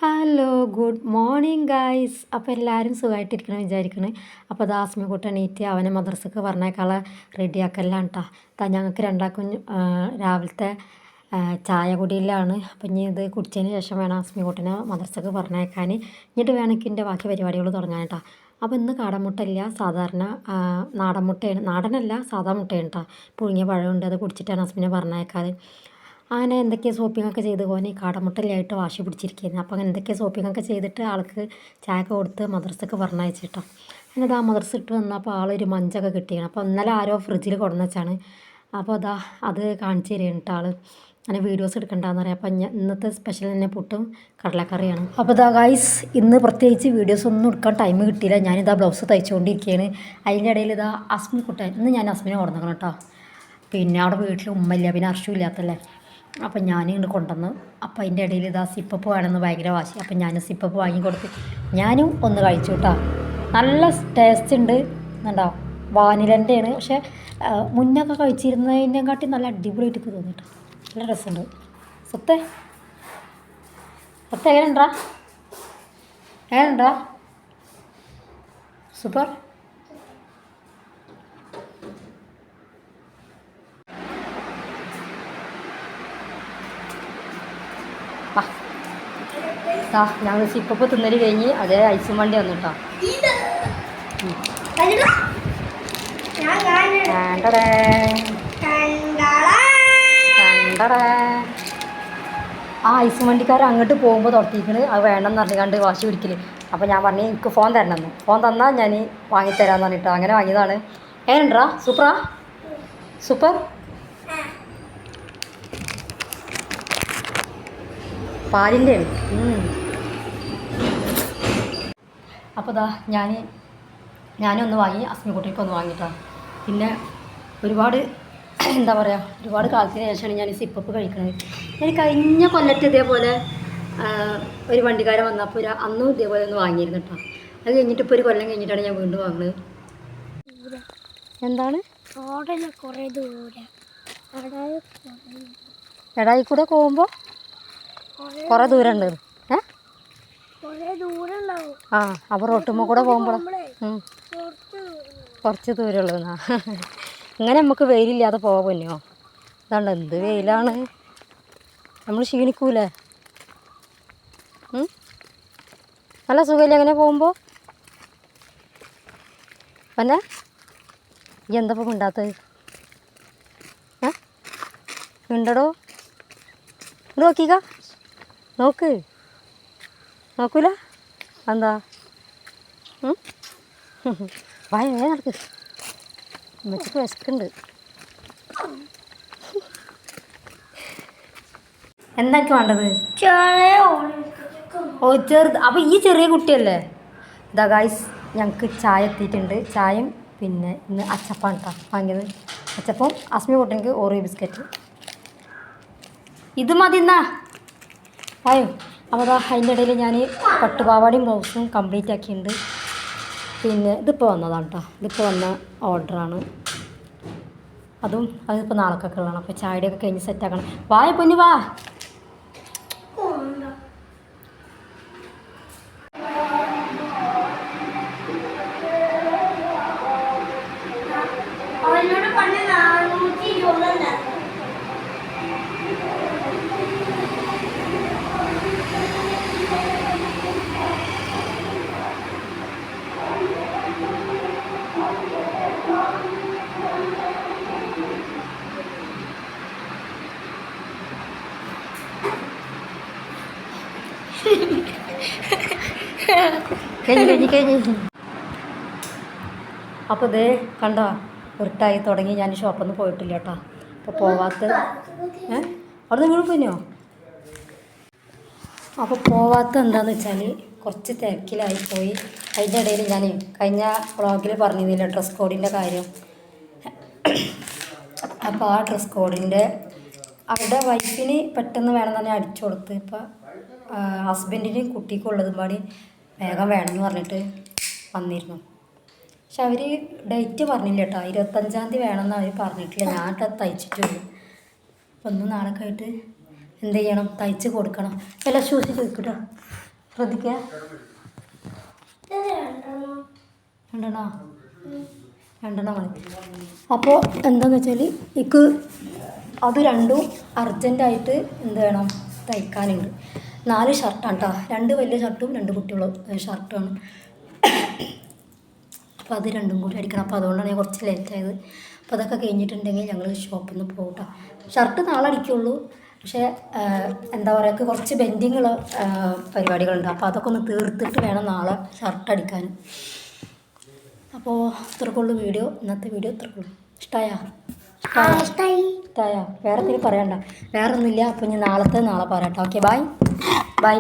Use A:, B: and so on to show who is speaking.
A: Hello good morning guys. അപ്പോൾ എല്ലാവരും സുഖമായിട്ടിരിക്കണം വിചാരിക്കണേ. അപ്പോൾ അത് ആസ്മിക്കുട്ടൻ എണീറ്റ് അവനെ മദ്രസക്ക് പറഞ്ഞേക്കാളെ റെഡിയാക്കലാണ് കേട്ടോ. ഞങ്ങൾക്ക് രണ്ടാക്കും രാവിലത്തെ ചായ കുടിയിലാണ്. അപ്പം ഇനി ഇത് കുടിച്ചതിന് ശേഷം വേണം ആസ്മിക്കുട്ടനെ മദ്രസക്ക് പറഞ്ഞേക്കാൻ. എന്നിട്ട് വേണമെങ്കിൽ എൻ്റെ ബാക്കി പരിപാടികൾ തുടങ്ങാൻ കേട്ടോ. അപ്പോൾ ഇന്ന് കാടമുട്ടയില്ല, സാധാരണ നാടൻ മുട്ടയാണ്. നാടനല്ല, സാധാ മുട്ടയാണ് കേട്ടോ. പുഴുങ്ങിയ പഴമുണ്ട്, അത് കുടിച്ചിട്ടാണ് ആസ്മിനെ പറഞ്ഞേക്കാറ്. അങ്ങനെ എന്തൊക്കെയോ ഷോപ്പിങ്ങൊക്കെ ചെയ്ത് പോകാൻ കാടമുട്ടലായിട്ട് വാശി പിടിച്ചിരിക്കുന്നത്. അപ്പോൾ അങ്ങനെ എന്തൊക്കെയോ ഷോപ്പിങ്ങൊക്കെ ചെയ്തിട്ട് ആൾക്ക് ചായ കൊടുത്ത് മദ്രസക്ക് പറഞ്ഞയച്ചിട്ടോ. എന്നിട്ട് ആ മദ്രസ ഇട്ട് വന്നപ്പോൾ ആളൊരു മഞ്ചൊക്കെ കിട്ടിയാണ്. അപ്പോൾ ഇന്നലെ ആരോ ഫ്രിഡ്ജിൽ കൊണ്ടുവന്ന് വെച്ചാണ്. അപ്പോൾ അത് കാണിച്ച് തരുന്നുണ്ട് ആൾ. അങ്ങനെ വീഡിയോസ് എടുക്കണ്ടെന്ന് പറയാം. അപ്പം ഇന്നത്തെ സ്പെഷ്യൽ തന്നെ പുട്ടും കടലക്കറിയാണ്. അപ്പോൾ ഗൈസ്, ഇന്ന് പ്രത്യേകിച്ച് വീഡിയോസ് ഒന്നും എടുക്കാൻ ടൈം കിട്ടിയില്ല. ഞാനിതാ ബ്ലൗസ് തയ്ച്ചുകൊണ്ടിരിക്കുകയാണ്. അതിൻ്റെ ഇടയിൽ അസ്മിക്കുട്ടൻ, ഇന്ന് ഞാൻ അസ്മിനെ കൊണ്ടുവന്നേക്കണം കേട്ടോ. പിന്നെ അവിടെ വീട്ടിൽ ഉമ്മയില്ല, പിന്നെ അർഷും ഇല്ലാത്തല്ലേ. അപ്പം ഞാനിങ്ങോട്ട് കൊണ്ടുവന്നു. അപ്പോൾ അതിൻ്റെ ഇടയിൽ സിപ്പപ്പ് വേണമെന്ന് ഭയങ്കര വാശി. അപ്പം ഞാൻ സിപ്പപ്പ് വാങ്ങിക്കൊടുത്ത് ഞാനും ഒന്ന് കഴിച്ചു കേട്ടോ. നല്ല ടേസ്റ്റ് ഉണ്ട് എന്നുണ്ടോ. വാനിലൻ്റെയാണ്, പക്ഷേ മുന്നൊക്കെ കഴിച്ചിരുന്നതിനെക്കാട്ടി നല്ല അടിപൊളിയായിട്ട് തോന്നി കേട്ടോ. നല്ല രസമുണ്ട്. സത്തെ എങ്ങനെയുണ്ടാ സൂപ്പർ. ഞങ്ങൾ സിപ്പപ്പ് തിന്നൽ കഴിഞ്ഞ് അതേ ഐസും വണ്ടി വന്നു കേട്ടോ. ആ ഐസും വണ്ടിക്കാരൻ അങ്ങോട്ട് പോകുമ്പോൾ തുറത്തിക്കണ് അത് വേണമെന്ന് പറഞ്ഞുകൊണ്ട് വാശി പിടിക്കൽ. അപ്പോൾ ഞാൻ പറഞ്ഞു എനിക്ക് ഫോൺ തരണമെന്ന്. ഫോൺ തന്നാൽ ഞാൻ വാങ്ങിത്തരാമെന്ന് പറഞ്ഞിട്ടോ. അങ്ങനെ വാങ്ങിയതാണ്. എങ്ങനെയുണ്ടാ? സൂപ്പർ. പാലിൻ്റെ അപ്പോൾ ഞാനൊന്ന് വാങ്ങി, അസ്മിക്കുട്ടിക്കൊന്ന് വാങ്ങിയിട്ടാണ്. പിന്നെ ഒരുപാട് ഒരുപാട് കാലത്തിന് ശേഷമാണ് ഞാൻ ഈ സിപ്പപ്പ് കഴിക്കുന്നത്. ഞാൻ കഴിഞ്ഞ കൊല്ലത്ത് ഇതേപോലെ ഒരു വണ്ടിക്കാരൻ വന്നപ്പോൾ അന്നും ഇതേപോലെ ഒന്ന് വാങ്ങിയിരുന്നു കേട്ടോ. അത് കഴിഞ്ഞിട്ട് ഇപ്പോൾ ഒരു കൊല്ലം കഴിഞ്ഞിട്ടാണ് ഞാൻ വീണ്ടും വാങ്ങുന്നത്. എന്താണ് എടായി കൂടെ പോകുമ്പോൾ കുറേ ദൂരം ഉണ്ട്. ആ അപ്പോൾ റോട്ടുമ്പോൾ കൂടെ പോകുമ്പോൾ കുറച്ച് ദൂരമുള്ളൂ. ഇങ്ങനെ നമുക്ക് വെയിലില്ലാതെ പോകുന്നോ. അതാണ്ട് എന്ത് വെയിലാണ്. നമ്മൾ ക്ഷീണിക്കൂലേ? നല്ല സുഖമില്ല അങ്ങനെ പോകുമ്പോൾ. പിന്നെ ഈ എന്തപ്പോൾ മിണ്ടാത്തത്? മിണ്ടടോ. നോക്കൂല എന്താ? ഭയങ്കര നടക്ക്. ഉമ്മച്ചിക്ക് വിശക്കുണ്ട്. എന്തൊക്കെ വേണ്ടത്? ഓ ചെറുത്. അപ്പോൾ ഈ ചെറിയ കുട്ടിയല്ലേ? ഗൈസ്, ഞങ്ങൾക്ക് ചായ എത്തിയിട്ടുണ്ട്. ചായയും പിന്നെ ഇന്ന് അച്ചപ്പാണ് കേട്ടോ വാങ്ങിയത്. അച്ചപ്പം അസ്മി കുട്ടനിക്ക് ഓറിയോ ബിസ്ക്കറ്റ്. ഇത് മതി എന്നാ ആയോ. അപ്പോൾ അതിൻ്റെ ഇടയിൽ ഞാൻ പട്ടുപാവാടയും ബ്ലൗസും കംപ്ലീറ്റ് ആക്കിയിട്ടുണ്ട്. പിന്നെ ഇതിപ്പോൾ വന്നതാണ് കേട്ടോ. ഇതിപ്പോൾ വന്ന ഓർഡറാണ്. അതിപ്പോൾ നാളേക്കൊക്കെ ഉള്ളതാണ്. അപ്പോൾ ചായയുടെയൊക്കെ കഴിഞ്ഞ് സെറ്റാക്കണം. പൊന്നു വാ. കഴിഞ്ഞ് അപ്പോൾ ഇത് കണ്ടോ, ഇരുട്ടായി തുടങ്ങി. ഞാൻ ഷോപ്പിൽ നിന്ന് പോയിട്ടില്ല കേട്ടോ. അപ്പോൾ പോവാത്ത അവിടെ നിങ്ങൾ പോയിനോ? അപ്പോൾ പോവാത്ത എന്താണെന്ന് വെച്ചാൽ കുറച്ച് തിരക്കിലായിപ്പോയി. അതിൻ്റെ ഇടയിൽ ഞാൻ കഴിഞ്ഞ വ്ളോഗിൽ പറഞ്ഞിരുന്നില്ല ഡ്രസ് കോഡിൻ്റെ കാര്യം. അപ്പോൾ ആ ഡ്രസ് കോഡിൻ്റെ അവരുടെ വൈഫിന് പെട്ടെന്ന് വേണം തന്നെ അടിച്ചു കൊടുത്ത്. ഇപ്പോൾ ഹസ്ബൻഡിനും കുട്ടിക്കും ഉള്ളതും പാടി വേഗം വേണമെന്ന് പറഞ്ഞിട്ട് വന്നിരുന്നു. പക്ഷെ അവർ ഡേറ്റ് പറഞ്ഞില്ല കേട്ടോ. 25-ാം തീയതി വേണമെന്ന് അവർ പറഞ്ഞിട്ടില്ല. ഞാൻ തയ്ച്ചിട്ടുള്ളൂ. അപ്പോൾ ഇന്ന് നാളെ ആയിട്ട് എന്ത് ചെയ്യണം? തയ്ച്ച് കൊടുക്കണം. എല്ലാം ഷൂസ് ചോദിക്കട്ടോ. ശ്രദ്ധിക്കുക. രണ്ടെണ്ണോ? രണ്ടെണ്ണം മതി. അപ്പോൾ എന്താണെന്ന് വെച്ചാൽ എനിക്ക് അത് രണ്ടും അർജൻറ്റായിട്ട് എന്ത് വേണം, തയ്ക്കാനുണ്ട്. 4 ഷർട്ടാണ് കേട്ടോ. 2 വലിയ ഷർട്ടും 2 കുട്ടികളും ഷർട്ടുമാണ്. അപ്പോൾ അത് രണ്ടും കൂടി അടിക്കണം. അപ്പോൾ അതുകൊണ്ടാണ് ഞാൻ കുറച്ച് ലേറ്റായത്. അപ്പോൾ അതൊക്കെ കഴിഞ്ഞിട്ടുണ്ടെങ്കിൽ ഞങ്ങൾ ഷോപ്പിൽ നിന്ന് പോകും കേട്ടോ. ഷർട്ട് നാളെ അടിക്കുള്ളൂ. പക്ഷേ എന്താ പറയുക, കുറച്ച് ബെൻഡിങ്ങുള്ള പരിപാടികളുണ്ട്. അപ്പോൾ അതൊക്കെ ഒന്ന് തീർത്തിട്ട് വേണം നാളെ ഷർട്ട് അടിക്കാൻ. അപ്പോൾ ഇത്രക്കുള്ളൂ വീഡിയോ. ഇന്നത്തെ വീഡിയോ ഇത്രക്കുള്ളൂ. ഇഷ്ടമായോ? വേറെ എന്തെങ്കിലും പറയണ്ട? വേറെ ഒന്നുമില്ല. അപ്പോൾ ഞാൻ നാളെ പറയാം കേട്ടോ. Okay, by.